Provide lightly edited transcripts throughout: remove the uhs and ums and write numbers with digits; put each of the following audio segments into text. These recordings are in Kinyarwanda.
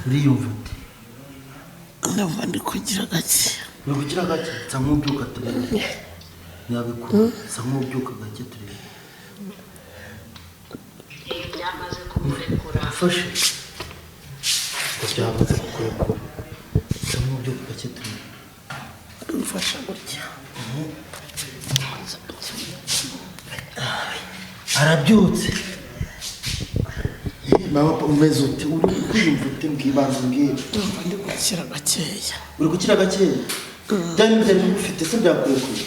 uriyumva ute? ndumva ndi kugira gake. Uri kugira gake? Sa nk'ubyuka turebe. Nabikora. Sa nk'ubyuka gake turebe. Byamaze kumurekura. Fashe. Byamaze kukurekura. Sa nk'ubyuka gake turebe. Mfasha gutya. Arabyutse. Mama umeze ute? Uri kwiyumva ute mbwibanze mbwira? Ndumva ndi gukira gakeya. Uri gukira gakeya? Byari bifite se byakurekura?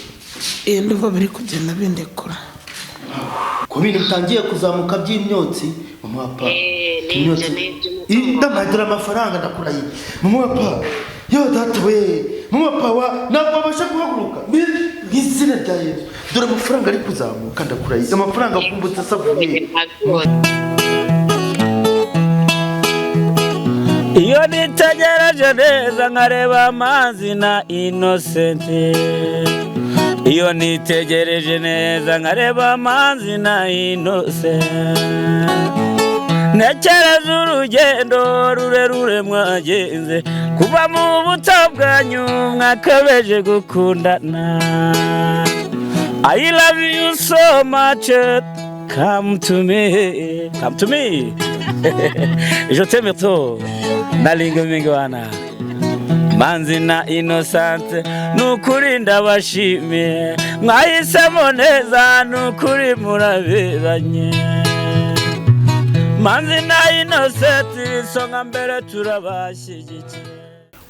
Ndumva biri kugenda bindekura. Ko bintu bitangiye kuzamuka by'imyotsi, mama papa. Ndamadira amafaranga ndakuraye. Mama papa, yo data we. Mama papa wa ntabwo abasha guhaguruka. Bizina rya Yesu. Dore amafaranga ari kuzamuka ndakuraye. Amafaranga avumbutse asavuye. Iyo nitegereje neza nkareba amazi na Innocent. Iyo nitegereje neza nkareba amazi na Innocent. Ntekereza urugendo rurerure mwagenze kuva mu buto bwanyu mwakabeje gukundana. I love you so much. Come to me. Come to me. Je t'aime trop. Nalingo mingwana. Manzi na Innocent nukuri ndabashimiye. Mwahisemo neza nukuri muraberanye. Manzi na Innocent songa mbere turabashyigikiye.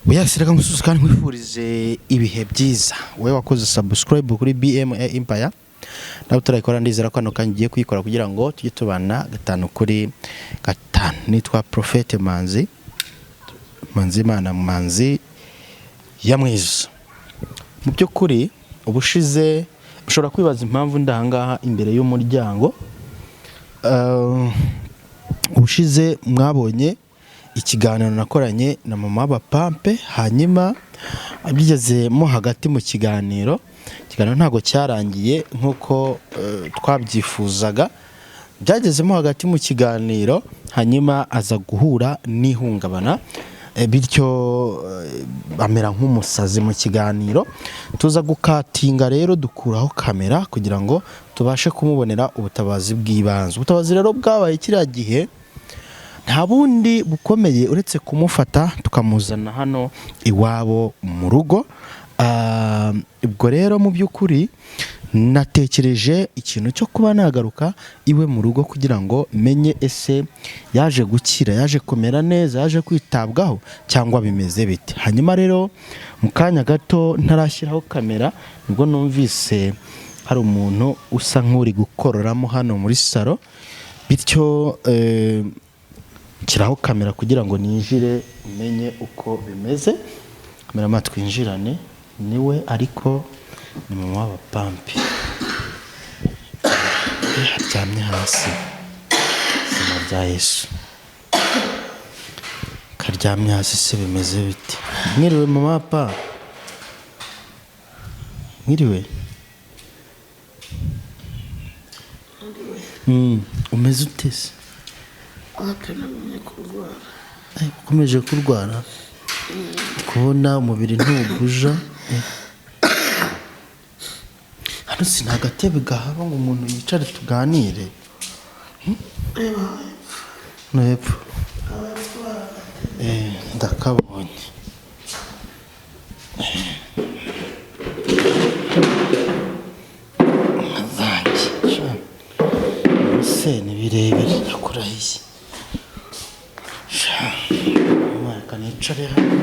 Uyasireka mususu kandi nkwifurize ibihe byiza. Wewe wakoze subscribe kuri BMA Empire. Nawe turayikora ndizera ko kano kangiye kuyikora kugira ngo tujye tubana 5 kuri 5. Nitwa Prophet Manzi. Manzi yamwiza. Mu byukuri ubushize ushobora kwibaza impamvu ndahangaha imbere y'umuryango. Ubushize mwabonye ikiganiro nakoranye na mama Bapampe, hanyuma abigeze mo hagati mu kiganiro ntago cyarangiye nkuko twabyifuzaga. Byagezemo hagati mu kiganiro hanyuma aza guhura n'ihungabana, bityo amera nk'umusazi mu kiganiro. Tuza gukatinga rero dukuraho kamera kugira ngo tubashe kumubonera ubutabazi bw'ibanze. Ubutabazi rero bwabaye kiriya gihe nta bundi bukomeye uretse kumufata tukamuzana hano iwabo mu rugo. Ubwo rero mu byukuri natekereje ikintu cyo kuba nagaruka iwe mu rugo kugira ngo menye ese yaje gukira, yaje kumera neza, yaje kwitabwaho cyangwa bimeze bite. Hanyuma rero mu kanya gato ntarashyiraho kamera nibwo numvise hari umuntu usa nk'uri gukororamo hano muri salo, bityo kiraho kamera kugira ngo ninjire umenye uko bimeze. Kamera matwinjirane niwe ariko ni mama Bapampe. Aryamye hasi. Izina rya Yesu. Karyamye hasi se bimeze bite? Mwiriwe mama papa. Mwiriwe. Umeze ute se? Namenye kurwara. Ukomeje kurwara? Kubona umubiri ntuguja. Hano sinagatebe gahaba ngo umuntu yicare tuganire. No hepfo. Ndakabonye. Se ni birebire nakurahiye. Mareka nicare hano.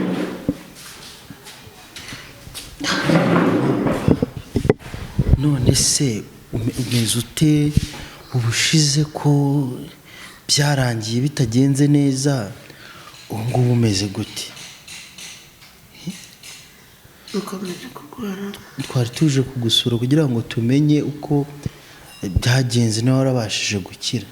None se umeze ute? Ubushize ko byarangiye bitagenze neza, ubu ngubu umeze gute? Ukomeje kurwara. Twari tuje kugusura kugira ngo tumenye uko byagenze nawe warabashije gukira.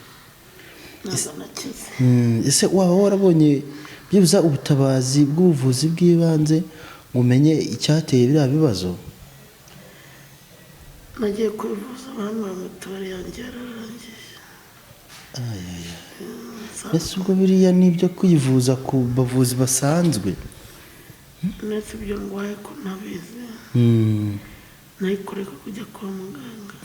Ese waba warabonye byibuza ubutabazi bw'ubuvuzi bw'ibanze ngo umenye icyateye biriya bibazo? Nagiye kwivuza bamwe mutore yanjye yararangiye. ese ubwo biriya nibyo kwivuza ku bavuzi basanzwe ndetse ibyo ngwaye ko ntabizi nayikoreka kujya kwa muganga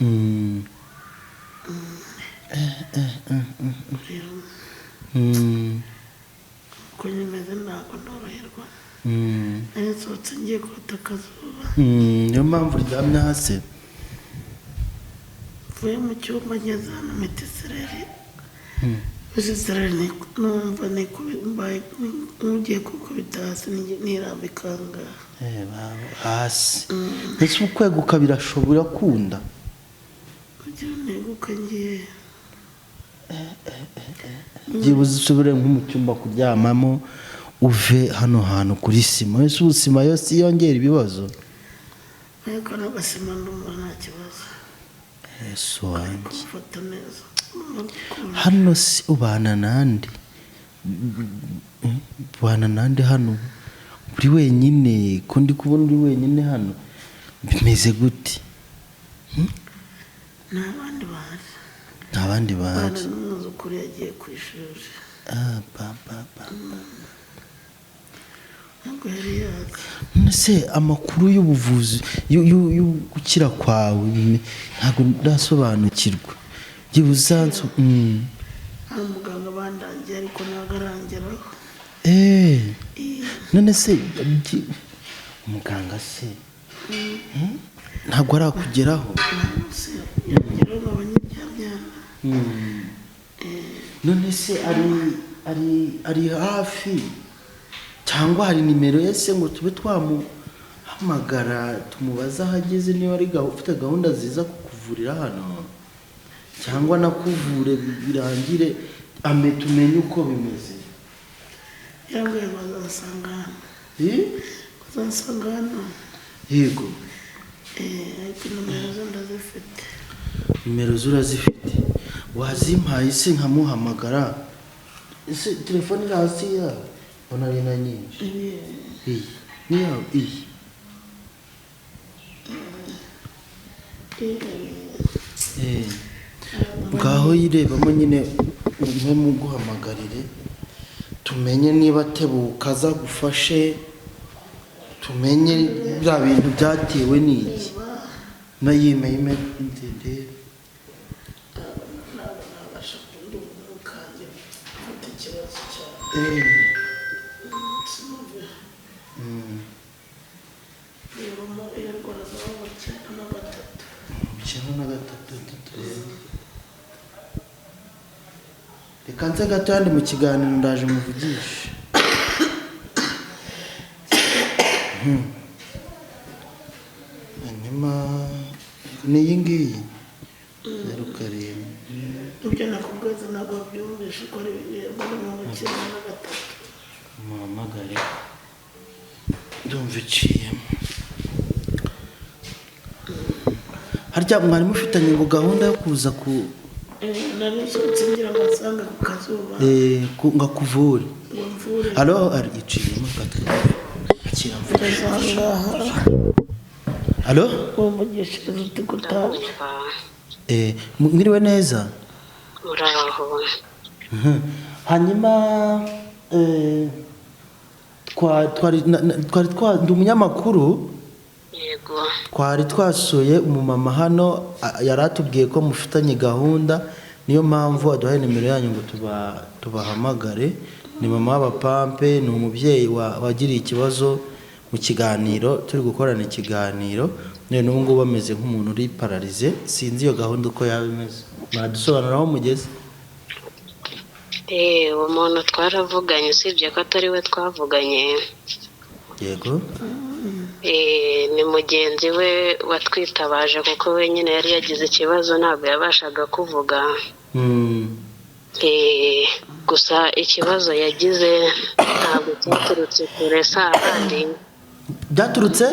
ko nyemeze ntabwo ndoroherwa nsohotse ngiye kota akazuba niyo mpamvu uryamye hasi mvuye mu cyumba ngeze hano metisereri metisereri numva mbaye nk'ugiye kukubita hasi nirambika ngaha hasi ndetse ukweguka birashobora kunda kugira neguke ngiye byibuze usubire nko mu cyumba kuryamamo uve hano hantu kuri sima ese ubu sima yose yongera ibibazo ariko n'agasima ndumva nta kibazo yesu wanjye kumfata neza hano si ubana nande hano uri wenyine ko ndi kubona uri wenyine hano bimeze gute nta bandi bahari nta bandi bahari n'umwuzukuru yagiye ku ishuri ntabwo yari yazi nese amakuru y'ubuvuzi yo gukira kwawe ntabwo ndasobanukirwa byibuze hari umuganga bandangiye ariko ntabwo arangeraho none se umuganga se ntabwo arakugeraho yageraho nk'abanyabyabyaha none se ari hafi cyangwa hari nimero ye se ngo tube twamuhamagara tumubaze aho ageze niba ari ufite gahunda ziza kukuvurira hano cyangwa nakuvure birangire tumenye uko bimeze yambwiye bazasanga hano yego ariko nimero ze ndazifite nimero ze urazifite wazimpaye se nkamuhamagara ese telefone iri hasi yawe mbona ari na nyinshi iyi ni yawe iyi ngaho yirebamo nyine umwe muguhamagarire tumenye niba atebuka aza gufashe tumenye bya bintu byatewe n'iki nayime ndende ntabasha kundi umuntu kandi ufite ikibazo cyawe rero iyo ndwara zaba 9/3 reka nze gato yandi mu kiganiro ndaje muvugisha hanyuma n'iyi ngiyi 07 ibyo nakubwiza ntabwo byumvishe ko ari 9/3 muhamagare ndumva iciyemo harya mwari mufitanye ngo gahunda yo kuza ku nari nsohotse ngira ngo asanga ku kazuba ngakuvure alo ari iciyemo akira alo umugisha uti gutaha mwiriwe neza uraho hanyuma ndi umunyamakuru yego twari twasuye umumama hano yari atubwiye ko mufitanye gahunda niyo mpamvu aduhaye nimero yanyu ngo tubahamagare ni mama w'abapampe ni umubyeyi wagiriye ikibazo mu kiganiro turi gukorana ikiganiro none n'ubu ngubu bameze nk'umuntu uri pararize sinzi iyo gahunda uko yaba imeze mwadusobanura aho mugeze uwo muntu twaravuganye usibye ko atari we twavuganye yego ni mugenzi we watwitabaje kuko wenyine yari yagize ikibazo ntabwo yabashaga kuvuga gusa ikibazo yagize ntabwo cyaturutse kure ahandi byaturutse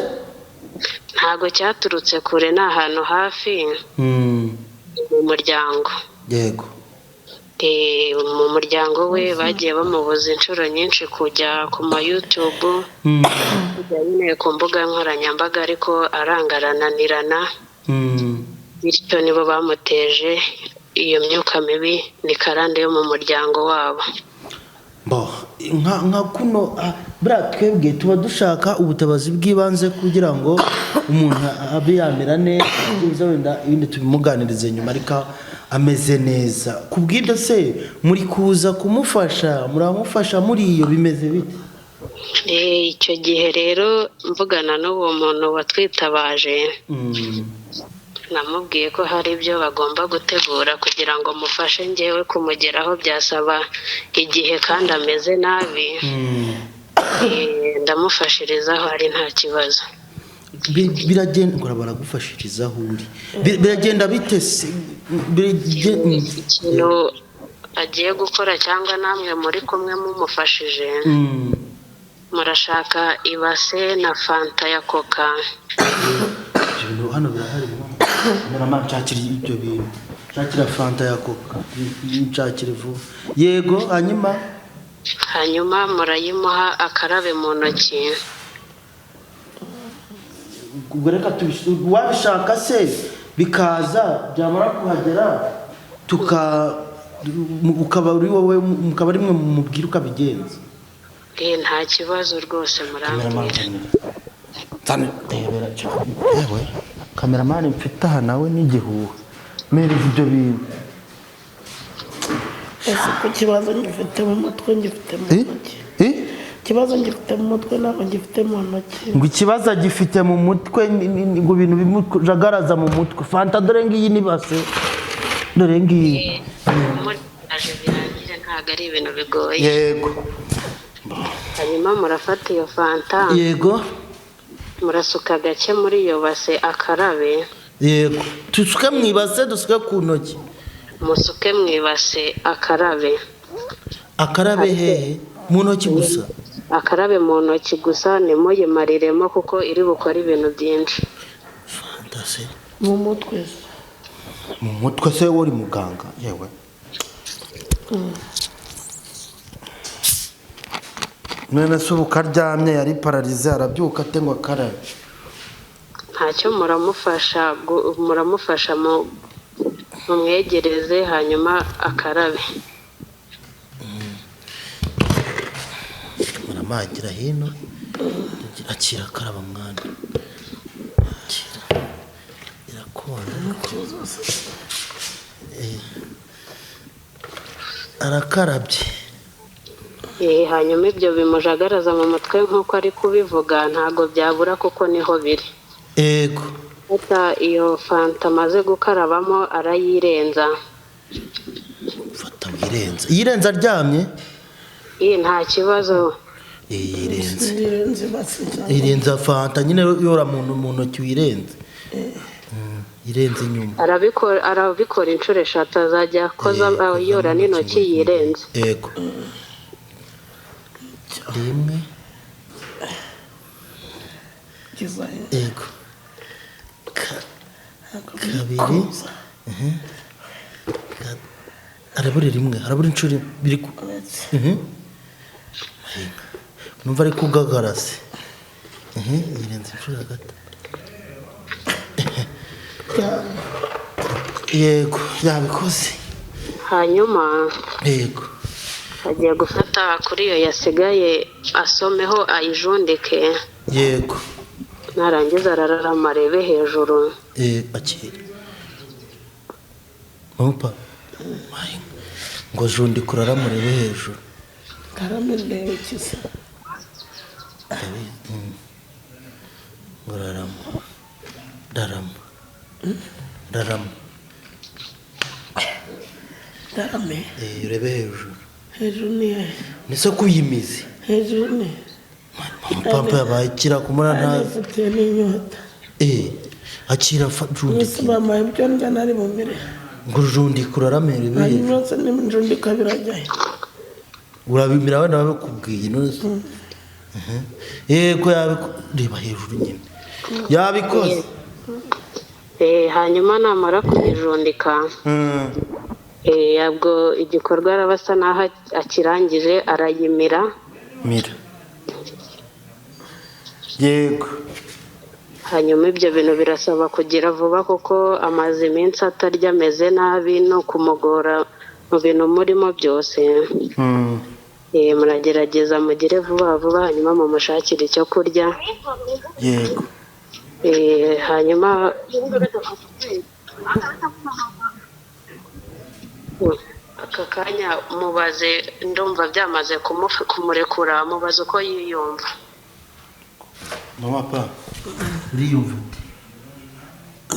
ntabwo cyaturutse kure ni ahantu hafi mu muryango yego mu muryango we bagiye bamubuza inshuro nyinshi kujya ku ma YouTube kujya nyine ku mbuga nkoranyambaga ariko aranga arananirana bityo nibo bamuteje iyo myuka mibi ni karande yo mu muryango wabo. nka kuno buriya twebwe tuba dushaka ubutabazi bw'ibanze kugira ngo umuntu abe yamera neza, wenda ibindi tubimuganirize nyuma ariko ameze neza. Ku bw'ibyo se muri kuza kumufasha, muramufasha muri iyo bimeze bite? Icyo gihe rero mvugana n'uwo muntu watwitabaje, namubwiye ko hari ibyo bagomba gutegura kugira ngo mufashe njyewe kumugeraho, byasaba igihe kandi ameze nabi. Ndamufashirizaho ari nta kibazo. Biragenda ngo baragufashirizaho uri, biragenda bite se? Ikintu agiye gukora cyangwa namwe muri kumwe mumufashije, murashaka ibase na fanta ya coca. Ibintu hano birahari mama, nshakira ibyo bintu, nshakira fanta ya coca, nshakira vuba. Yego, hanyuma murayimuha akarabe mu ntoki. Ubwo reka wabishaka se bikaza, byamara kuhagera ukaba uri wowe, mukaba ari mwe mubwira ukabigenza. Nta kibazo rwose, murambwira. Yewe kameramani mfite aha nawe n'igihuha, mpereza ibyo bintu. Ese ku kibazo ngifite mu mutwe, ngifite mu ntoki. Ikibazo ngifite mu mutwe ntabwo ngifite mu ntoki. Ngo ikibazo agifite mu mutwe, ngo ibintu bimujagaraza mu mutwe. Fanta dore ngiyi nibase, dore ngiyi. Aje birangire, ntabwo ari ibintu bigoye. Yego. Hanyuma murafata iyo fanta. Yego. Murasuka gake muri iyo base akarabe. Yego. Tusuke mu ibase, dusuke ku ntoki. Musuke mu ibase akarabe. Akarabe hehe? Mu ntoki gusa? Akarabe mu ntoki gusa, ntimuyimariremo kuko iri bukora ibintu byinshi. Fantasi. Mu mutwe. Mu mutwe se uri muganga? Yewe. None se ubu karyamye yari pararize, arabyuka ate ngo akarabe? Ntacyo muramufasha mumwegereze hanyuma akarabe. Muramagira hino, akira akaraba mwana. Irakora. Arakarabye. Hanyuma ibyo bimujagaraza mu mutwe nk'uko ari kubivuga ntago byabura kuko niho biri. Yego. Fata iyo fanta amaze gukarabamo arayirenza. Fata wirenza. Yirenza aryamye? Nta kibazo. Yirenza fanta nyine yora mu ntoki wirenze. Yirenze inyuma. Arabikora inshuro 3 azajya koza yora n'intoki yirenze. Yego. Rimwe. Yego. Kabiri. Arabura rimwe, arabura inshuro biri ku. Numva ari kugagarase. Yirenze inshuro ya 3. Yego, yabikoze. Hanyuma. Yego. Agiye gufata kuri iyo yasigaye asomeho ayijundike. Yego. Narangiza arararama arebe hejuru. Akira. Opa. Ngo jundi kurara murebe hejuru. Karame ndebe kisa. Ngorarama. Darama. Darama. Darame. Urebe hejuru. Hejuru ni he? Nise kuyimizi. Hejuru ni. Papa yabaye kira kumura nta. Afite n'inyota. Akira jundi. Nise mama ibyo ndya nari bumire. Ngo jundi kurarame rebe. Hanyuma ni jundi kabirajyaye. Urabimira abana babikubwiye none. Yego yabireba hejuru nyine. Yabikoze. Hanyuma namara kujundika. Yabwo igikorwa arabasa naho akirangije arayimira. Mira. Yego. hanyuma ibyo bintu birasaba kugira vuba kuko amaze iminsi atarya ameze nabi no kumugora mu bintu murimo byose. Muragerageza mugire vuba vuba hanyuma mumushakire icyo kurya. Yego. Hanyuma aka kanya mubaze, ndumva byamaze kumurekura, mubaze uko yiyumva. Mama pa uriyumva ute?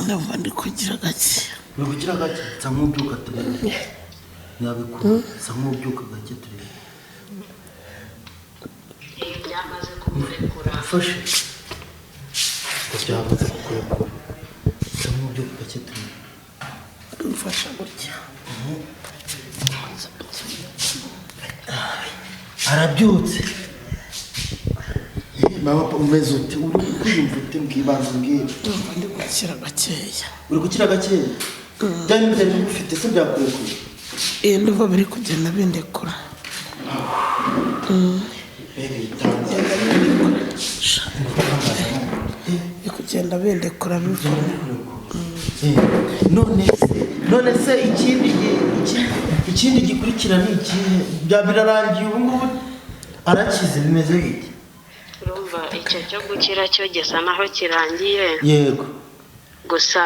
ndumva ndi kugira gake. Uri kugira gake? Sa nk'ubyuka turebe. Nabikora sa nk'ubyuka gake turebe. Byamaze kumurekura. Fashe. Byamaze kumurekura. Sa nk'ubyuka gake turebe. Mfasha gutya. Arabyutse. Mama umeze ute? Uri kwiyumva ute mbwibanze mbwira? Ndumva ndi gukira gakeya. Uri gukira gakeya? Byari bimeze bifite se byakurekuye? Ndumva biri kugenda bindekura. Biri kugenda bindekura bivuna. None se ikindi gikurikira ni ikihe? Birarangiye ubu ngubu arakize bimeze bite? Urumva icyo cyo gukira cyo gisa naho kirangiye. Yego. Gusa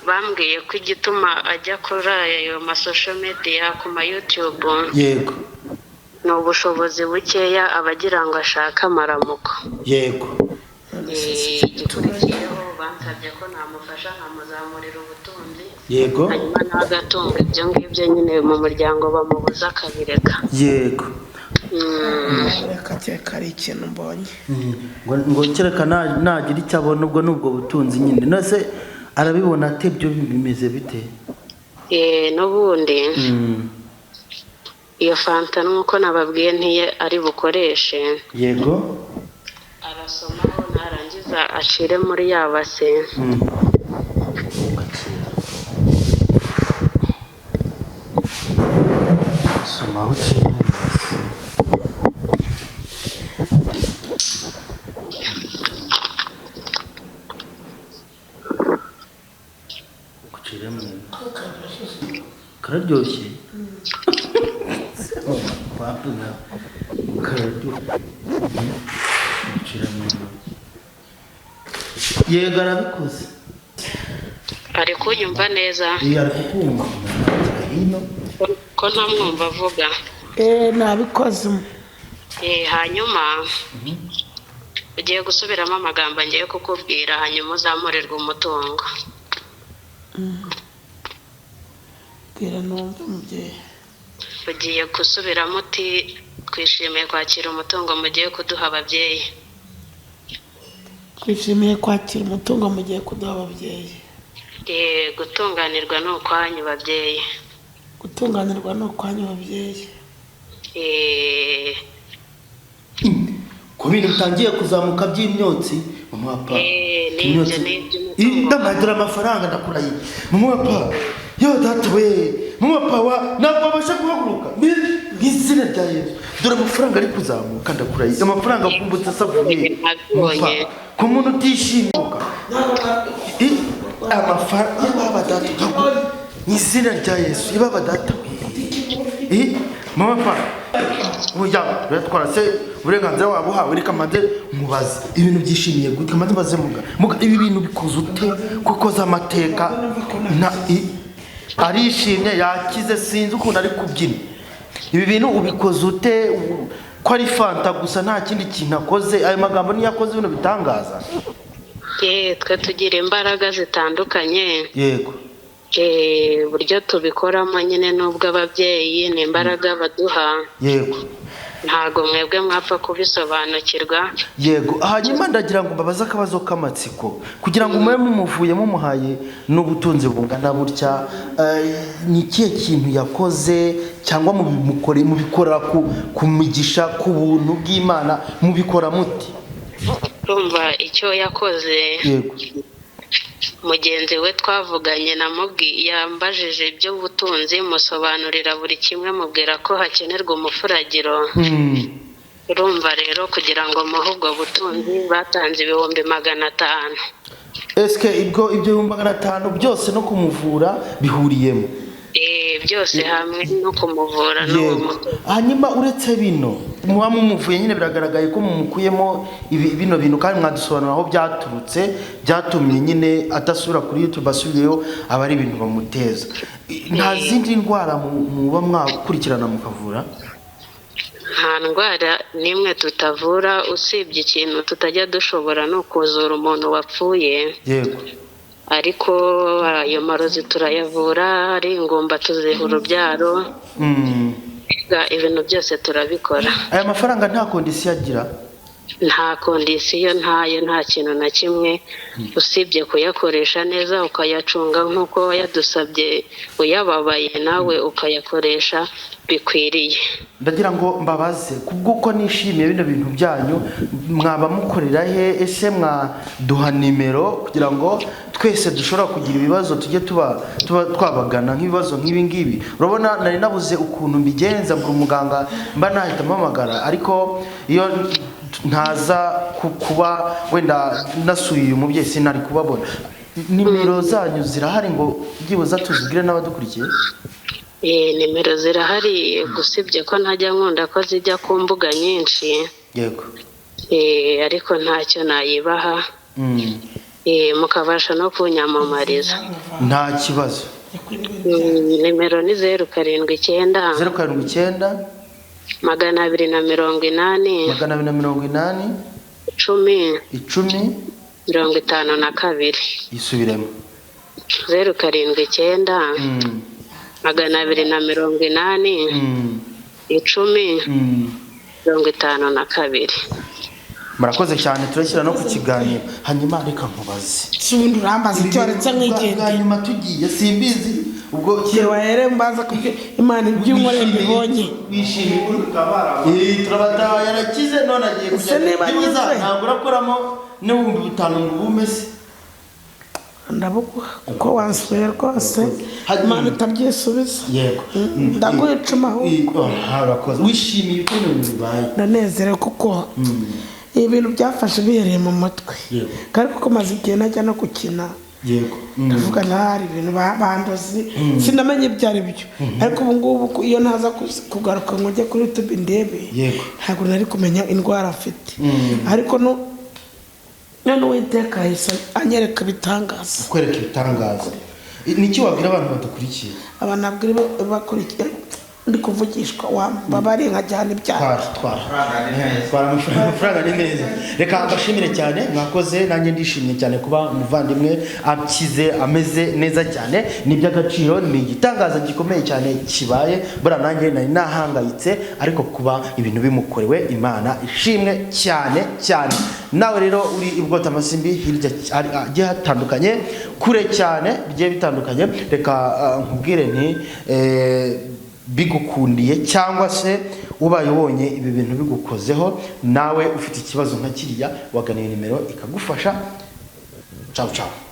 bambwiye ko igituma ajya kuri ayo social media ku ma YouTube. Yego. Ni ubushobozi bukeya abagira ngo ashake amaramuko. Yego. Igikurikiyeho bansabye ko namufasha nkamuzamurira ubutunzi. Yego. Hanyuma n'agatunga ibyo ngibyo nyine mu muryango bamubuza akabireka. Yego. Reka cyeka ari ikintu mbonye. Ngo kereka nagira icyo abona ubwo nubwo butunzi nyine. Nose arabibona ate byo bimeze bite? N'ubundi iyo fanta nuko nababwiye ntiye ari bukoreshe. Yego. Arasomaho narangiza acire muri yabase. Somaho cire. Kararyoshye. Papuna kararyoshye. Yego arabikoze. Ari kunyumva neza? Ari kukumva. Ko ntamwumva avuga. Nabikoze. Hanyuma ugiye gusubiramo amagambo ngiye kukubwira hanyuma uzamurirwa umutungo. Bwira numva mubyeyi. Ugiye gusubiramo uti twishimiye kwakira umutungo mugiye kuduha ababyeyi. Twishimiye kwakira umutungo mugiye kuduha ababyeyi. Gutunganirwa ni ukwanyu babyeyi. Gutunganirwa ni ukwanyu babyeyi. Ku bintu bitangiye kuzamuka by'imyotsi mama wa pa. Ndamadura amafaranga ndakuraye. Mama wa pa. Yo data we. Mama wa pa wa ntabwo abasha guhaguruka. Ngizina rya Yesu. Dore amafaranga ari kuzamuka ndakuraye. Amafaranga akumbutse asavuye. Ku muntu utishimuka. Amafaranga baba data. Ngizina rya Yesu. Baba data we. Mama pa. Oya, twara se uburenganzira wabo hawe reka maze mubaze ibintu byishimiye gute maze baze muga ibi bintu bikoze ute kuko za mateka na arishimye yakize sinzi ukuntu ari kubyina ibi bintu ubikoze ute ko ari fanta gusa nta kindi kintu akoze ayo magambo niyo yakoze ibintu bitangaza. Twe tugira imbaraga zitandukanye. Yego. Buryo tubikoramo nyine nubwo ababyeyi ni imbaraga baduha. Yego. Ntago mwebwe mwapfa kubisobanukirwa. Yego. Hanyuma ndagira ngo mbabaze akabazo k'amatsiko kugira ngo mube mumuvuye mumuhaye n'ubutunzi bungana burya ni ikihe kintu yakoze cyangwa mubikora ku migisha ku buntu bw'Imana mubikora muti? Urumva icyo yakoze. Yego. Mugenzi we twavuganye yambajije iby'ubutunzi musobanurira buri kimwe mubwira ko hakenerwa umufuragiro. Urumva rero kugira ngo muhe ubwo butunzi batanze 500,000. eske ibyo 500 byose no kumuvura bihuriyemo? Byose hamwe no kumuvura no. Hanyuma uretse bino muba mumuvuye nyine biragaragaye ko mumukuyemo bino bintu kandi mwadusobanura aho byaturutse byatumye nyine atasubira kuri YouTube asubiyeyo aba ari ibintu bamuteza. Nta zindi ndwara muba mwakurikirana mukavura? Nta ndwara nimwe tutavura usibye ikintu tutajya dushobora no kuzura umuntu wapfuye. Yego. Ariko ayo marozi turayavura, ari ingumba tuziha urubyaro. Ibintu byose turabikora. Aya mafaranga nta kondisiyo agira? Nta kondisiyo ntayo, nta kintu na kimwe usibye kuyakoresha neza ukayacunga nk'uko yadusabye, uyababaye nawe ukayakoresha bikwiriye. Ndagira ngo mbabaze kubwuko nishimiye bino bintu byanyu, mwaba mukorera he? Ese mwaduha nimero kugira ngo twese dushobora kugira ibibazo tujye tuba twabagana nk'ibibazo nk'ibi ngibi? Urabona nari nabuze ukuntu mbigenza ngo umuganga mba nahita mpamagara, ariko iyo ntaza kuba wenda nasuye uyu mubyeyi sinari kubabona. Nimero zanyu zirahari ngo byibuza tuzigire n'abadukurikiye? Nimero zirahari, gusibye ko ntajya nkunda ko zijya ku mbuga nyinshi. Yego. Ariko ntacyo nayibaha. Mukabasha no kunyamamariza. Nta kibazo. Nimero ni 079 079 280 10 52. Isubiremo. 079 280 10 52. Murakoze cyane, turashyira no ku kiganiro. Hanyuma reka nkubaze. Cyundi urambaza icyo aretse nk'igende. Hanyuma tugiye simbizi ubwo kiwahere mbaza kubyo Imana iby'umure mbibonye. Wishimiye uri kubara. Turabataha yarakize none agiye kujya. Ntabwo urakoramo n'ibihumbi 5 ngo bumese. Ndabuguha kuko wansuye rwose Imana itabyisubiza. Yego. Ndagwicuma ahubwo. Harakoze. Wishimiye ibintu bibaye? Ndanezerewe kuko ibintu byafashe bihereye mu mutwe. Kandi kuko maze igihe najya no gukina. Yego. Ndavuga ntari ibintu bandozi sinamenye byari byo. Ariko ubu ngubu iyo ntaza kugaruka ngo njye kuri YouTube ndebe. Ntabwo nari kumenya indwara afite. Ariko none Uwiteka yahise anyereka ibitangaza. Kwereka ibitangaza. Niki wabwira abantu badukurikiye? Abantu abwira bakurikiye ndi kuvugishwa babari nkajyana ibyaha. Twara amafaranga ni neza. Reka mbashimire cyane, mwakoze, nanjye ndishimye cyane kuba umuvandimwe akize ameze neza cyane. Ni by'agaciro, ni igitangaza gikomeye cyane kibaye. Bura nanjye nari nahangayitse, ariko kuba ibintu bimukorewe Imana ishimwe cyane cyane. Nawe rero uri ibwota amasimbi hirya agiye hatandukanye, kure cyane bigiye bitandukanye, reka nkubwire nti bigukundiye cyangwa se ubaye ubonye ibi bintu bigukozeho, nawe ufite ikibazo nka kiriya wagana nimero ikagufasha. Ciao ciao.